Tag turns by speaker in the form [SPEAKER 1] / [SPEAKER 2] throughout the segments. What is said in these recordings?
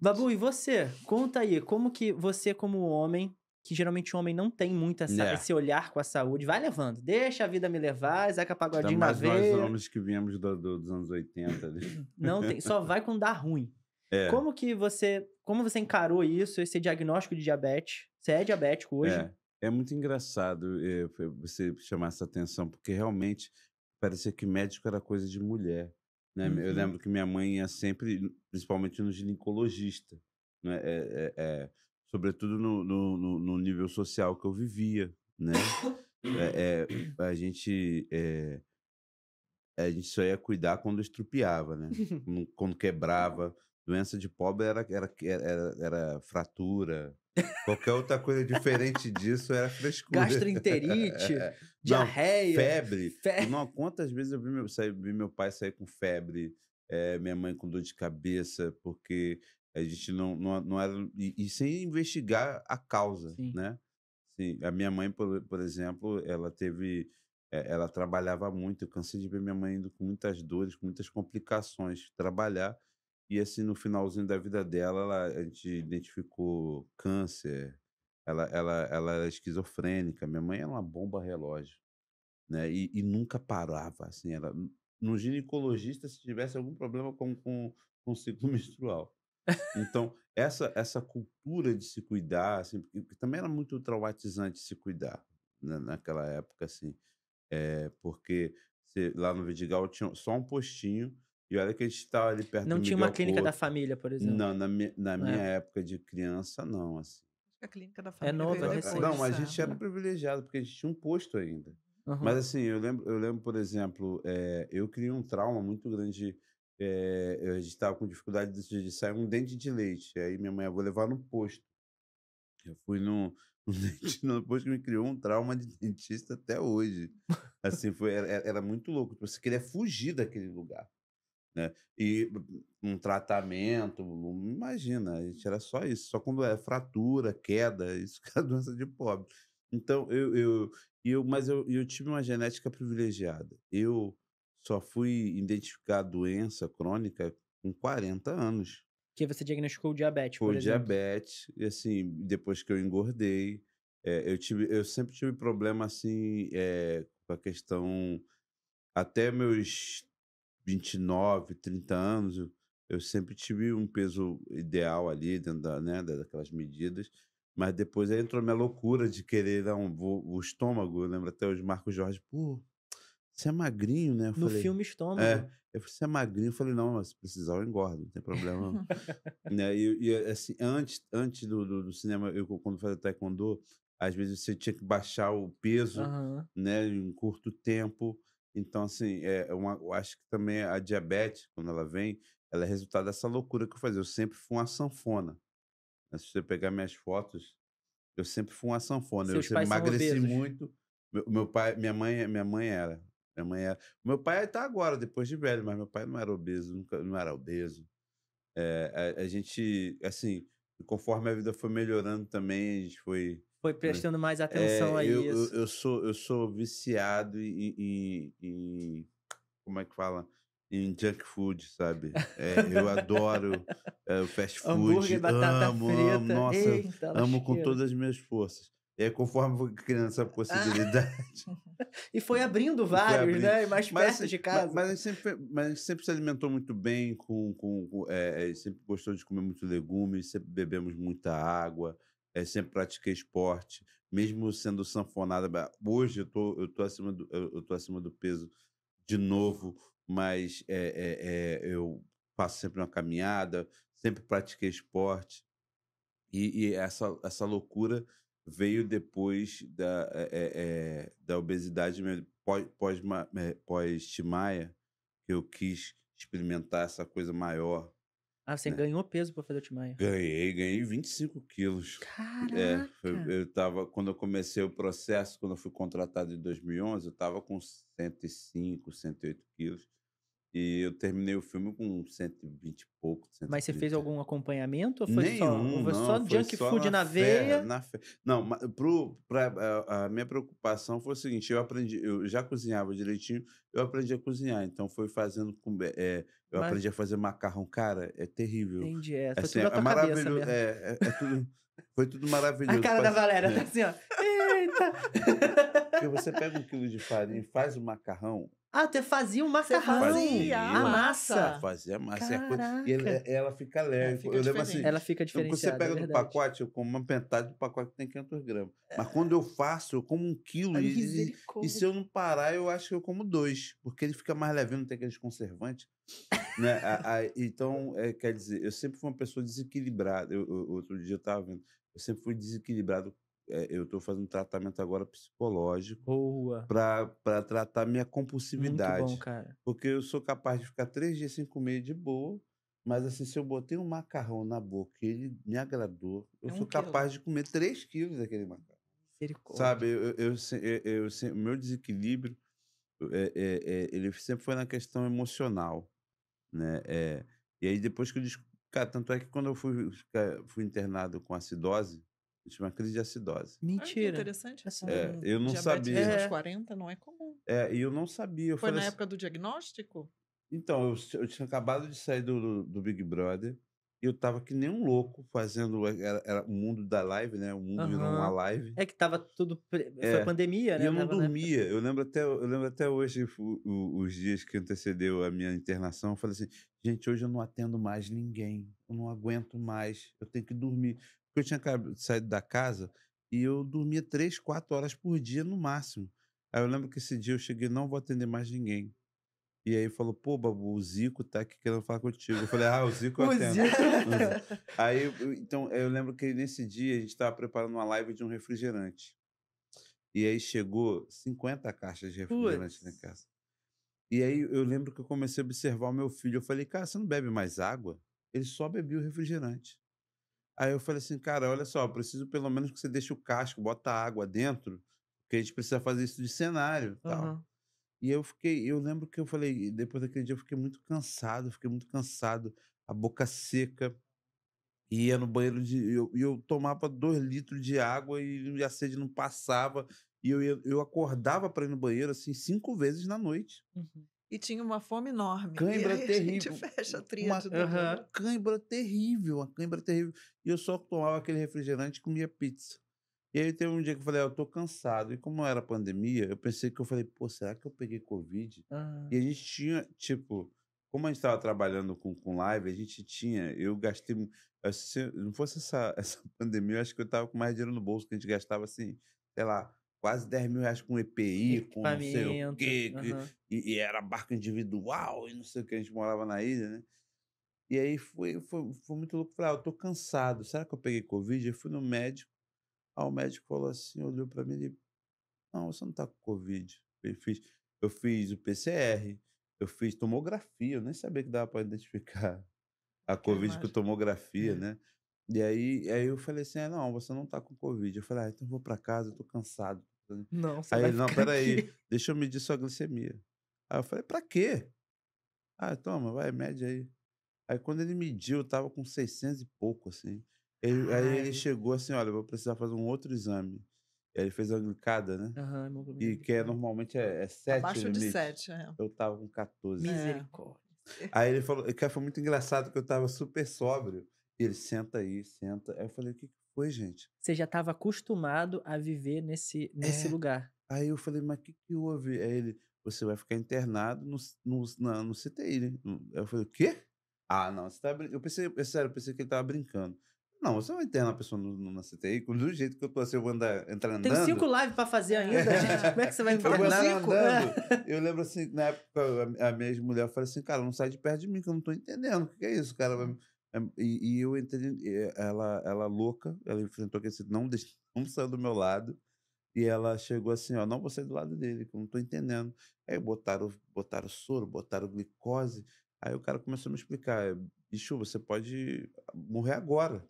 [SPEAKER 1] Babu, e você? Conta aí, como que você, como homem, que geralmente o homem não tem muito
[SPEAKER 2] É,
[SPEAKER 1] esse olhar com a saúde, vai levando, deixa a vida me levar, Zeca
[SPEAKER 2] ainda
[SPEAKER 1] Pagodinho na
[SPEAKER 2] mais nós
[SPEAKER 1] veia,
[SPEAKER 2] homens que viemos dos anos 80 ali.
[SPEAKER 1] não tem, só vai quando dá ruim.
[SPEAKER 2] É,
[SPEAKER 1] Como você encarou isso, esse diagnóstico de diabetes? Você é diabético hoje?
[SPEAKER 2] é. É muito engraçado, você chamar essa atenção, porque realmente parecia que médico era coisa de mulher, né. Eu
[SPEAKER 1] Uhum.
[SPEAKER 2] lembro que minha mãe ia sempre, principalmente no ginecologista, né, sobretudo no nível social que eu vivia, né. A gente, a gente só ia cuidar quando estrupiava, né, quando quebrava. Doença de pobre era fratura, qualquer outra coisa diferente disso era frescura.
[SPEAKER 1] Gastroenterite,
[SPEAKER 2] Não,
[SPEAKER 1] diarreia,
[SPEAKER 2] febre,
[SPEAKER 1] fe
[SPEAKER 2] não, quantas vezes eu vi meu pai sair com febre, minha mãe com dor de cabeça, porque a gente não era, e sem investigar a causa,
[SPEAKER 1] Sim.
[SPEAKER 2] né. Sim, a minha mãe, por exemplo, ela teve, ela trabalhava muito, eu cansei de ver minha mãe indo com muitas dores, com muitas complicações trabalhar, e assim, no finalzinho da vida dela, a gente identificou câncer, ela era esquizofrênica, minha mãe era uma bomba relógio, né, e nunca parava, assim, ela no ginecologista se tivesse algum problema com o ciclo menstrual. Então, essa cultura de se cuidar, assim, porque também era muito traumatizante se cuidar, né, naquela época, assim, porque lá no Vidigal tinha só um postinho, e olha que a gente estava ali perto
[SPEAKER 1] Não
[SPEAKER 2] do
[SPEAKER 1] tinha uma
[SPEAKER 2] Miguel
[SPEAKER 1] clínica da
[SPEAKER 2] Couto.
[SPEAKER 1] família, por exemplo,
[SPEAKER 2] Não, na
[SPEAKER 1] na
[SPEAKER 2] minha
[SPEAKER 1] época.
[SPEAKER 2] época de criança não, assim.
[SPEAKER 3] Acho que a clínica da
[SPEAKER 1] É
[SPEAKER 3] família
[SPEAKER 1] novo,
[SPEAKER 3] veio
[SPEAKER 1] é
[SPEAKER 2] Não,
[SPEAKER 1] recente.
[SPEAKER 3] depois,
[SPEAKER 2] a
[SPEAKER 3] é.
[SPEAKER 2] gente era privilegiado, porque a gente tinha um posto ainda. Mas
[SPEAKER 1] Aham.
[SPEAKER 2] assim, eu lembro, por exemplo, eu criei um trauma muito grande, a gente estava com dificuldade de sair um dente de leite, aí minha mãe: "Eu vou levar no posto". Eu fui no dentista, depois que me criou um trauma de dentista até hoje. Assim, era muito louco, tipo, você queria fugir daquele lugar, né. E um tratamento, imagina, a gente era só isso, só quando é fratura, queda, isso que é doença de pobre. Então mas eu tive uma genética privilegiada. Eu só fui identificar a doença crônica com 40 anos.
[SPEAKER 1] Que você diagnosticou o diabetes, por
[SPEAKER 2] Foi
[SPEAKER 1] exemplo.
[SPEAKER 2] diabetes, e assim, depois que eu engordei, eu sempre tive problema, assim, com a questão, até meus 29, 30 anos, eu sempre tive um peso ideal ali dentro daquelas medidas, mas depois aí entrou a minha loucura de querer dar o estômago, eu lembro até hoje, Marcos Jorge: "Pô, você é magrinho, né?" Eu
[SPEAKER 1] No
[SPEAKER 2] falei,
[SPEAKER 1] filme Estômago.
[SPEAKER 2] eu falei: "Você é magrinho?" Eu falei: "Não, mas se precisar eu engordo, não tem problema não." Né, assim, antes do cinema, eu quando fazia taekwondo, às vezes você tinha que baixar o peso,
[SPEAKER 1] Aham.
[SPEAKER 2] né, em um curto tempo. Então, assim, eu acho que também a diabetes, quando ela vem, ela é resultado dessa loucura que eu fazia. Eu sempre fui uma sanfona, né, se você pegar minhas fotos, eu sempre fui uma sanfona. Eu
[SPEAKER 1] Seus
[SPEAKER 2] sempre
[SPEAKER 1] pais são
[SPEAKER 2] emagreci
[SPEAKER 1] obesos.
[SPEAKER 2] muito. Meu pai, minha mãe era. Minha mãe era. Meu pai tá agora, depois de velho, mas meu pai não era obeso, nunca não era obeso. A gente, assim, conforme a vida foi melhorando também, a gente foi,
[SPEAKER 1] Foi
[SPEAKER 2] né.
[SPEAKER 1] prestando mais atenção a isso.
[SPEAKER 2] Eu sou viciado em como é que fala? Em junk food, sabe. Eu adoro, o fast
[SPEAKER 1] Hambúrguer,
[SPEAKER 2] food,
[SPEAKER 1] batata
[SPEAKER 2] amo,
[SPEAKER 1] frita.
[SPEAKER 2] nossa,
[SPEAKER 1] Eita,
[SPEAKER 2] amo com
[SPEAKER 1] lasqueira.
[SPEAKER 2] todas as minhas forças. E aí, conforme eu fui criando essa
[SPEAKER 1] Ah,
[SPEAKER 2] possibilidade,
[SPEAKER 1] e foi abrindo
[SPEAKER 2] e foi
[SPEAKER 1] vários,
[SPEAKER 2] abrindo.
[SPEAKER 1] né, e mais
[SPEAKER 2] Mas
[SPEAKER 1] perto
[SPEAKER 2] assim,
[SPEAKER 1] de casa.
[SPEAKER 2] a gente sempre se alimentou muito bem sempre gostou de comer muito legumes, sempre bebemos muita água, sempre pratiquei esporte, mesmo sendo sanfonada, hoje eu tô acima do peso de novo, mas, eu faço sempre uma caminhada, sempre pratiquei esporte. E essa loucura veio depois da obesidade mesmo, pós-Timaya, que eu quis experimentar essa coisa maior,
[SPEAKER 1] Ah, você
[SPEAKER 2] né.
[SPEAKER 1] ganhou peso pra fazer o Timaya.
[SPEAKER 2] Ganhei 25 quilos.
[SPEAKER 1] Caraca!
[SPEAKER 2] Eu estava, quando eu comecei o processo, quando eu fui contratado em 2011, eu estava com 105, 108 quilos. E eu terminei o filme com 120 e pouco,
[SPEAKER 1] Mas você fez
[SPEAKER 2] 130.
[SPEAKER 1] algum acompanhamento ou
[SPEAKER 2] Nenhum,
[SPEAKER 1] foi só
[SPEAKER 2] não, foi
[SPEAKER 1] junk
[SPEAKER 2] só
[SPEAKER 1] food
[SPEAKER 2] na
[SPEAKER 1] na
[SPEAKER 2] fé,
[SPEAKER 1] veia?
[SPEAKER 2] na fé. Não, a minha preocupação foi o seguinte, eu já cozinhava direitinho, eu aprendi a cozinhar, então foi fazendo eu
[SPEAKER 1] Mas
[SPEAKER 2] aprendi a fazer macarrão, cara, é terrível.
[SPEAKER 1] entendi, foi
[SPEAKER 2] Assim,
[SPEAKER 1] tudo na
[SPEAKER 2] é
[SPEAKER 1] tua cabeça
[SPEAKER 2] maravilhoso,
[SPEAKER 1] mesmo.
[SPEAKER 2] é tudo foi tudo
[SPEAKER 1] A
[SPEAKER 2] maravilhoso,
[SPEAKER 1] cara da
[SPEAKER 2] faz
[SPEAKER 1] Valéria tá assim, ó: "Eita".
[SPEAKER 2] porque você pega 1 quilo de farinha e faz o macarrão.
[SPEAKER 1] Ah, você fazia o
[SPEAKER 3] Você
[SPEAKER 1] macarrão,
[SPEAKER 3] fazia a
[SPEAKER 1] a
[SPEAKER 2] Fazia,
[SPEAKER 1] massa.
[SPEAKER 3] massa.
[SPEAKER 2] fazia massa, e a coisa e
[SPEAKER 1] Caraca,
[SPEAKER 2] ela fica
[SPEAKER 3] É,
[SPEAKER 2] leve.
[SPEAKER 3] fica
[SPEAKER 2] Eu lembro assim,
[SPEAKER 1] ela
[SPEAKER 3] diferente.
[SPEAKER 1] fica
[SPEAKER 2] então quando você
[SPEAKER 1] diferenciada, é
[SPEAKER 2] pega do
[SPEAKER 1] verdade.
[SPEAKER 2] pacote, eu como uma pentada do pacote que tem 500 gramas, mas quando eu faço, eu como 1 quilo e se
[SPEAKER 1] Misericórdia.
[SPEAKER 2] eu não parar, eu acho que eu como 2 porque ele fica mais levinho, não tem aqueles conservantes, né, então, quer dizer, eu sempre fui uma pessoa desequilibrada, outro dia eu estava vendo, eu sempre fui desequilibrado, eu estou fazendo tratamento agora psicológico
[SPEAKER 1] Boa,
[SPEAKER 2] para tratar minha
[SPEAKER 1] muito bom,
[SPEAKER 2] compulsividade.
[SPEAKER 1] cara.
[SPEAKER 2] Porque eu sou capaz de ficar 3 dias sem comer de boa, mas assim, se eu botei um macarrão na boca e ele me agradou, eu
[SPEAKER 3] É
[SPEAKER 2] sou
[SPEAKER 3] 1 quilo.
[SPEAKER 2] capaz de comer 3 quilos daquele macarrão. Sabe,
[SPEAKER 1] Misericórdia.
[SPEAKER 2] o meu desequilíbrio, ele sempre foi na questão emocional, né, e aí depois que eu cara, tanto é que quando eu fui internado com acidose, eu tive uma crise de acidose.
[SPEAKER 3] Olha que
[SPEAKER 1] Mentira.
[SPEAKER 3] interessante,
[SPEAKER 1] Essa
[SPEAKER 3] com
[SPEAKER 2] Eu não
[SPEAKER 3] diabetes
[SPEAKER 2] sabia.
[SPEAKER 3] nos
[SPEAKER 1] é,
[SPEAKER 3] 40 não é comum.
[SPEAKER 2] E eu não sabia, eu
[SPEAKER 3] Foi
[SPEAKER 2] falei
[SPEAKER 3] na
[SPEAKER 2] assim.
[SPEAKER 3] época do diagnóstico?
[SPEAKER 2] Então, eu tinha acabado de sair do Big Brother, e eu estava que nem um louco fazendo era o mundo da live, né, o mundo virou uma
[SPEAKER 1] aham.
[SPEAKER 2] live.
[SPEAKER 1] É que estava tudo foi
[SPEAKER 2] É,
[SPEAKER 1] pandemia,
[SPEAKER 2] e
[SPEAKER 1] né,
[SPEAKER 2] eu não
[SPEAKER 1] estava na época.
[SPEAKER 2] dormia, eu lembro até hoje os dias que antecedeu a minha internação, eu falei assim: "Gente, hoje eu não atendo mais ninguém, eu não aguento mais, eu tenho que dormir". Porque eu tinha saído da casa, e eu dormia 3, 4 horas por dia no máximo. Aí eu lembro que esse dia eu cheguei: "Não vou atender mais ninguém". E aí falou: "Pô, Babu, o Zico tá aqui querendo falar contigo". Eu falei: "Ah, o Zico eu
[SPEAKER 1] O
[SPEAKER 2] atendo".
[SPEAKER 1] Zico
[SPEAKER 2] O Zi Aí então, eu lembro que nesse dia a gente estava preparando uma live de um refrigerante. E aí chegou 50 caixas de refrigerante na
[SPEAKER 1] Puts.
[SPEAKER 2] casa. E aí eu lembro que eu comecei a observar o meu filho, eu falei: "Cara, você não bebe mais água?". Ele só bebia o refrigerante. Aí eu falei assim: "Cara, olha só, eu preciso pelo menos que você deixe o casco, bota água dentro, porque a gente precisa fazer isso de cenário, e tal".
[SPEAKER 1] Aham.
[SPEAKER 2] E eu lembro que eu falei, depois daquele dia eu fiquei muito cansado, a boca seca, e ia no banheiro eu tomava 2 litros de água e a sede não passava, e eu acordava para ir no banheiro, assim, 5 vezes na noite.
[SPEAKER 1] Uhum.
[SPEAKER 3] E tinha uma fome enorme. E
[SPEAKER 2] Cãibra
[SPEAKER 3] aí a gente
[SPEAKER 2] terrível,
[SPEAKER 3] fecha a
[SPEAKER 2] uma
[SPEAKER 3] tríade do
[SPEAKER 1] Aham.
[SPEAKER 3] bolo.
[SPEAKER 2] uma cãibra terrível, e eu só tomava aquele refrigerante e comia pizza. E aí teve um dia que eu falei: "Ah, eu tô cansado", e como era pandemia, eu falei: "Pô, será que eu peguei covid?".
[SPEAKER 1] Hã.
[SPEAKER 2] E a gente tinha, tipo, como a gente estava trabalhando com live, a gente tinha eu gastei se não fosse essa essa pandemia, eu acho que eu estava com mais dinheiro no bolso, que a gente gastava, assim, sei lá, quase R$ 10.000 com EPI, com não sei o
[SPEAKER 1] Equipamento.
[SPEAKER 2] quê,
[SPEAKER 1] Aham.
[SPEAKER 2] e era barco individual e não sei o que, a gente morava na ilha, né. E aí foi muito louco, falei: "Ah, eu tô cansado, será que eu peguei covid?". Eu fui no médico, o médico falou assim, olhou pra mim e: "Não, você não tá com covid". Eu fiz o PCR, eu fiz tomografia, eu nem sabia que dava para identificar a
[SPEAKER 3] Que eu
[SPEAKER 2] covid com
[SPEAKER 3] imagino.
[SPEAKER 2] tomografia,
[SPEAKER 3] É.
[SPEAKER 2] né. E aí eu falei assim: não, você não tá com covid". Eu falei: "Ah, então eu vou para casa, eu tô cansado".
[SPEAKER 1] Não, você
[SPEAKER 2] Aí
[SPEAKER 1] vai
[SPEAKER 2] ele: "Não,
[SPEAKER 1] ficar
[SPEAKER 2] espera aí,
[SPEAKER 1] aqui.
[SPEAKER 2] deixa eu medir sua glicemia". Aí eu falei: "Pra quê?". "Ah, toma, vai, mede aí". Aí quando ele mediu, eu estava com 600 e pouco, assim. Aí ele
[SPEAKER 1] Ai.
[SPEAKER 2] chegou assim: "Olha, eu vou precisar fazer um outro exame". Aí ele fez a glicada, né,
[SPEAKER 1] Aham, hemoglobina
[SPEAKER 2] e que
[SPEAKER 1] glicada.
[SPEAKER 2] normalmente é 7 o
[SPEAKER 3] Abaixo de
[SPEAKER 2] limite,
[SPEAKER 3] 7, é.
[SPEAKER 2] eu estava com 14.
[SPEAKER 3] É.
[SPEAKER 1] Misericórdia.
[SPEAKER 2] Aí ele falou, cara, foi muito engraçado que eu estava super sóbrio, e ele: "Senta aí, senta". Aí eu falei: "O que que foi, gente?".
[SPEAKER 1] Você já estava acostumado a viver nesse
[SPEAKER 2] É.
[SPEAKER 1] lugar.
[SPEAKER 2] Aí eu falei: "Mas o que que houve?". Aí ele: "Você vai ficar internado no CTI, né". Aí eu falei: "O quê?". "Ah, não, você tá eu pensei, é sério, eu pensei que ele estava brincando". "Não, você não interna a pessoa na CTI, do jeito que eu tô assim, eu vou entrar
[SPEAKER 1] Tenho 5
[SPEAKER 2] andando".
[SPEAKER 1] lives pra fazer ainda, gente.
[SPEAKER 3] É.
[SPEAKER 1] Como é que você vai
[SPEAKER 3] Tem que
[SPEAKER 2] Eu
[SPEAKER 3] falar
[SPEAKER 2] vou
[SPEAKER 3] com o
[SPEAKER 1] internar?
[SPEAKER 2] andar
[SPEAKER 3] Zico?
[SPEAKER 2] andando. Eu lembro assim, na época, a minha ex-mulher, eu falei assim: "Cara, não sai de perto de mim que eu não tô entendendo, o que que é isso, cara?". E eu entrei, ela louca, ela enfrentou aquele não saiu do meu lado, e ela chegou assim: "Ó, não vou sair do lado dele, que eu não tô entendendo". Aí botaram soro, botaram glicose, aí o cara começou a me explicar: "Bicho, você pode morrer agora".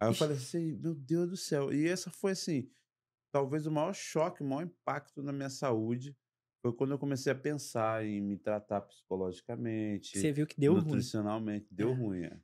[SPEAKER 2] Aí eu
[SPEAKER 1] Ixi,
[SPEAKER 2] falei assim: "Meu Deus do céu". E essa foi assim, talvez o maior choque, o maior impacto na minha saúde, Foi quando eu comecei a pensar em me tratar
[SPEAKER 1] Que você
[SPEAKER 2] psicologicamente,
[SPEAKER 1] viu que deu ruim.
[SPEAKER 2] nutricionalmente, deu
[SPEAKER 1] É.
[SPEAKER 2] ruim, é.